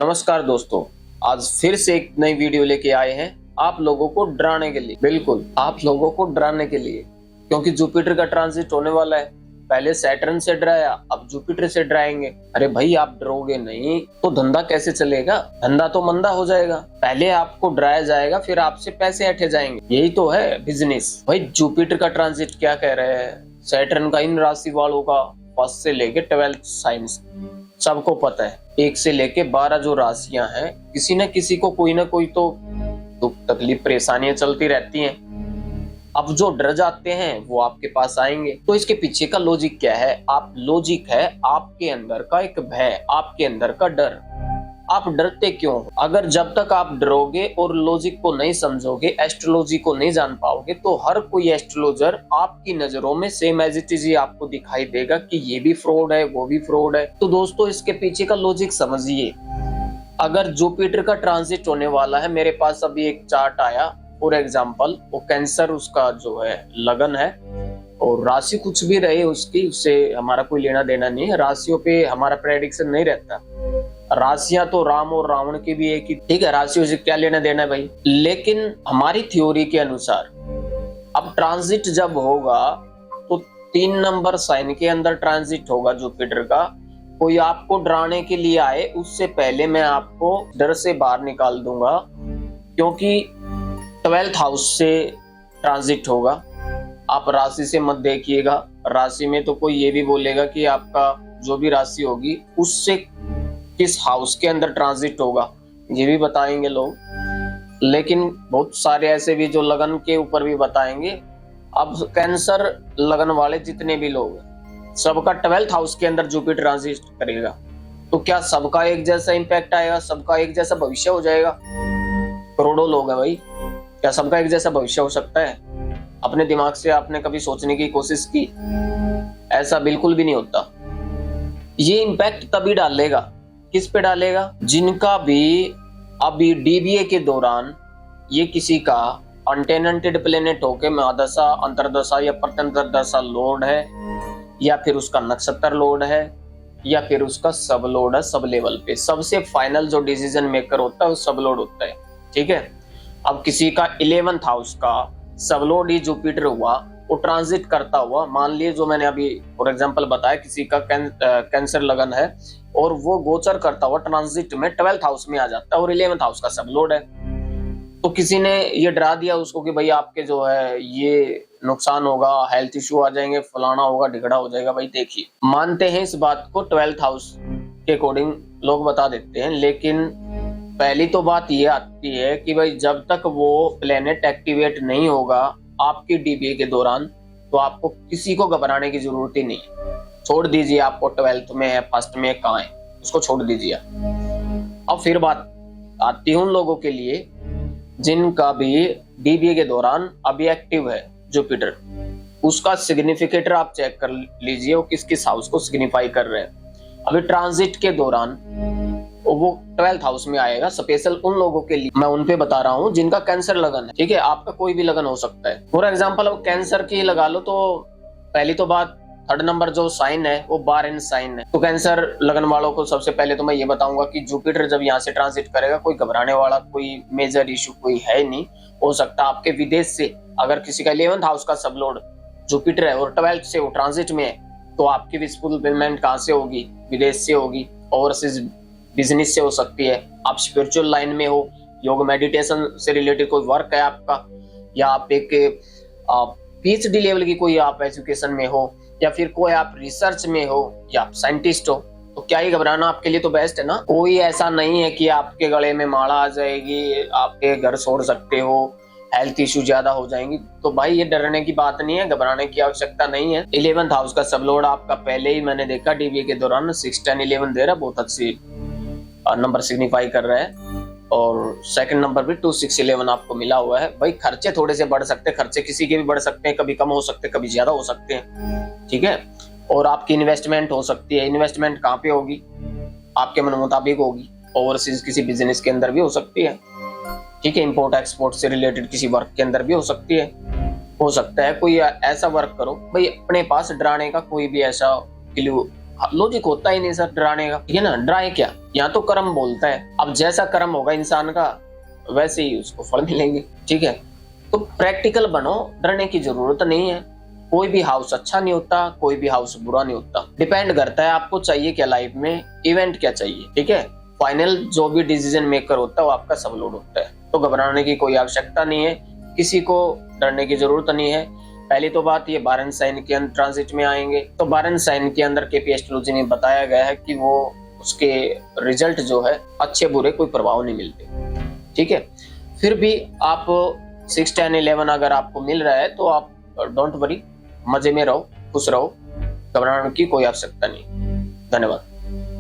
नमस्कार दोस्तों, आज फिर से एक नई वीडियो लेके आए हैं आप लोगों को डराने के लिए। बिल्कुल आप लोगों को डराने के लिए, क्योंकि जुपिटर का ट्रांजिट होने वाला है। पहले सैटर्न से डराया, अब जुपिटर से डराएंगे। अरे भाई, आप डरोगे नहीं तो धंधा कैसे चलेगा? धंधा तो मंदा हो जाएगा। पहले आपको डराया जाएगा, फिर आपसे पैसे हटे जाएंगे। यही तो है बिजनेस। भाई जुपिटर का ट्रांजिट क्या कह रहे हैं? सैटर्न का इन राशि वालों का फर्स्ट से लेके 12th साइंस सबको पता है। 1 से लेके 12 जो राशियां हैं, किसी न किसी को कोई ना कोई तो दुख तकलीफ परेशानियां चलती रहती हैं। अब जो डर जाते हैं वो आपके पास आएंगे। तो इसके पीछे का लॉजिक क्या है? लॉजिक है आपके अंदर का एक भय, आपके अंदर का डर। आप डरते क्यों हो? अगर जब तक आप डरोगे और लॉजिक को नहीं समझोगे, एस्ट्रोलॉजी को नहीं जान पाओगे, तो हर कोई एस्ट्रोलॉजर आपकी नजरों में सेम एज इट इज ही आपको दिखाई देगा कि ये भी फ्रॉड है, वो भी फ्रॉड है। तो दोस्तों, इसके पीछे का लॉजिक समझिए। अगर जुपिटर का ट्रांजिट होने वाला है, मेरे पास अभी एक चार्ट आया फॉर एग्जाम्पल, वो कैंसर उसका जो है लगन है, और राशि कुछ भी रहे उसकी, उससे हमारा कोई लेना देना नहीं है। राशियों पे हमारा प्रेडिक्शन नहीं रहता। राशियां तो राम और रावण की भी एक ही, ठीक है, राशियों से क्या लेना देना है भाई। लेकिन हमारी थ्योरी के अनुसार अब ट्रांजिट जब होगा तो 3 नंबर साइन के अंदर ट्रांजिट होगा जुपिटर का। कोई आपको डराने के लिए आए, उससे पहले मैं आपको डर से बाहर निकाल दूंगा, क्योंकि 12th हाउस से ट्रांजिट होगा। आप राशि से मत देखिएगा। राशि में तो कोई ये भी बोलेगा कि आपका जो भी राशि होगी उससे किस हाउस के अंदर ट्रांजिट होगा, ये भी बताएंगे लोग। लेकिन बहुत सारे ऐसे भी जो लगन के ऊपर भी बताएंगे। अब कैंसर लगन वाले जितने भी लोग हैं, सबका 12th हाउस के अंदर जुपिटर ट्रांजिट करेगा। तो क्या सबका एक जैसा इंपैक्ट आएगा? सबका एक जैसा भविष्य हो जाएगा? करोड़ों लोग हैं भाई, क्या सबका एक जैसा भविष्य हो सकता है? अपने दिमाग से आपने कभी सोचने की कोशिश की? ऐसा बिल्कुल भी नहीं होता। ये इंपैक्ट तभी डालेगा, किस पे डालेगा? जिनका भी अभी डीबीए के दौरान ये किसी का अनटेनेंटेड प्लेनेट होके महादशा, अंतरदशा या प्रत्यंतर दशा लोड है, या फिर उसका नक्षत्र लोड है, या फिर उसका सब लोड है। सब लेवल पे सबसे फाइनल जो डिसीजन मेकर होता है वो सब लोड होता है, ठीक है। अब किसी का 11th हाउस का सब लोड ही जुपिटर हुआ, वो ट्रांजिट करता हुआ, मान लिए जो मैंने अभी फॉर एग्जांपल बताया, किसी का कैंसर लगन है और वो गोचर करता हुआ ट्रांजिट में 12th हाउस में आ जाता है और 11th हाउस का सब लोड है। तो किसी ने ये डरा दिया उसको कि भाई आपके जो है ये नुकसान होगा, हेल्थ इश्यू आ जाएंगे, फलाना होगा, ढिगड़ा हो जाएगा। भाई देखिए, मानते हैं इस बात को, 12th हाउस के अकॉर्डिंग लोग बता देते हैं। लेकिन पहली तो बात ये आती है कि भाई जब तक वो प्लेनेट एक्टिवेट नहीं होगा आपकी डीबीए के दौरान, तो आपको किसी को घबराने की जरूरत ही नहीं है। छोड़ दीजिए आपको 12th में है, फर्स्ट में कहाँ है, उसको छोड़ दीजिए। अब फिर बात आती है उन लोगों के लिए जिनका भी डीबीए के दौरान अभी एक्टिव है जुपिटर। उसका सिग्निफिकेटर आप चेक कर लीजिए, वो किस किस हाउस को सिग्निफाई कर रहे हैं। अभी ट्रांजिट के दौरान वो 12th हाउस में आएगा। स्पेशल उन लोगों के लिए मैं उन पे बता रहा हूँ जिनका कैंसर लगन है, ठीक है। आपका कोई भी लगन हो सकता है। फॉर एग्जांपल अब कैंसर की लगा लो, तो पहली तो बात 3rd नंबर जो साइन है वो बारन साइन है। तो कैंसर लगन वालों को सबसे पहले तो मैं ये बताऊंगा कि जुपिटर जब यहाँ से ट्रांजिट करेगा, कोई घबराने वाला कोई मेजर इशू कोई है नहीं। हो सकता है आपके विदेश से, अगर किसी का 11th हाउस का सब लोड जुपिटर है और 12th से वो ट्रांजिट में है, तो आपकी विजिबल पेमेंट कहाँ से होगी? विदेश से होगी, ओवरसीज बिजनेस से हो सकती है। आप स्पिरिचुअल लाइन में हो, योग मेडिटेशन से रिलेटेड कोई वर्क है आपका, या आप एक पीएचडी लेवल की कोई आप एजुकेशन में हो, या फिर कोई आप रिसर्च में हो, या आप साइंटिस्ट हो, तो क्या ही घबराना, आपके लिए तो बेस्ट है ना। कोई ऐसा नहीं है कि आपके गले में माला आ जाएगी, आपके घर छोड़ सकते हो, हेल्थ इश्यू ज्यादा हो जाएंगी। तो भाई ये डरने की बात नहीं है, घबराने की आवश्यकता नहीं है। 11th हाउस का सब लोड आपका पहले ही मैंने देखा डीबीए के दौरान 6, 10, 11 दे रहा, बहुत अच्छी नंबर सिग्निफाई कर रहा है। और सेकंड नंबर भी 2, 6, 11 आपको मिला हुआ है। भाई खर्चे थोड़े से बढ़ सकते हैं, खर्चे किसी के भी बढ़ सकते हैं, कभी कम हो सकते हैं, कभी ज्यादा हो सकते हैं, ठीक है। और आपकी इन्वेस्टमेंट हो सकती है। इन्वेस्टमेंट कहाँ पे होगी? आपके मन मुताबिक होगी। ओवरसीज किसी बिजनेस के अंदर भी हो सकती है, ठीक है। इंपोर्ट एक्सपोर्ट से रिलेटेड किसी वर्क के अंदर भी हो सकती है। हो सकता है कोई ऐसा वर्क करो, भाई अपने पास डराने का कोई भी ऐसा क्लू लॉजिक होता ही नहीं सर डराने का, ठीक है ना। डराए क्या? यहाँ तो कर्म बोलता है, अब जैसा कर्म होगा इंसान का वैसे ही उसको फल मिलेंगे। ठीक है, तो प्रैक्टिकल बनो, डरने की जरूरत नहीं है। कोई भी हाउस अच्छा नहीं होता, कोई भी हाउस बुरा नहीं होता। डिपेंड करता है आपको चाहिए क्या लाइफ में, इवेंट क्या चाहिए। ठीक है, फाइनल जो भी डिसीजन मेकर होता है वो आपका सब लोड होता है। तो घबराने की कोई आवश्यकता नहीं है, किसी को डरने की जरूरत नहीं है। पहली तो बात, ये बारन साइन के अंदर ट्रांजिट में आएंगे, तो बारन साइन के अंदर केपी एस्ट्रोलॉजी में बताया गया है कि वो उसके रिजल्ट जो है अच्छे बुरे कोई प्रभाव नहीं मिलते। ठीक है, फिर भी आप 6, 10, 11 अगर आपको मिल रहा है तो आप डोंट वरी, मजे में रहो, खुश रहो, घबराने की कोई आवश्यकता नहीं। धन्यवाद।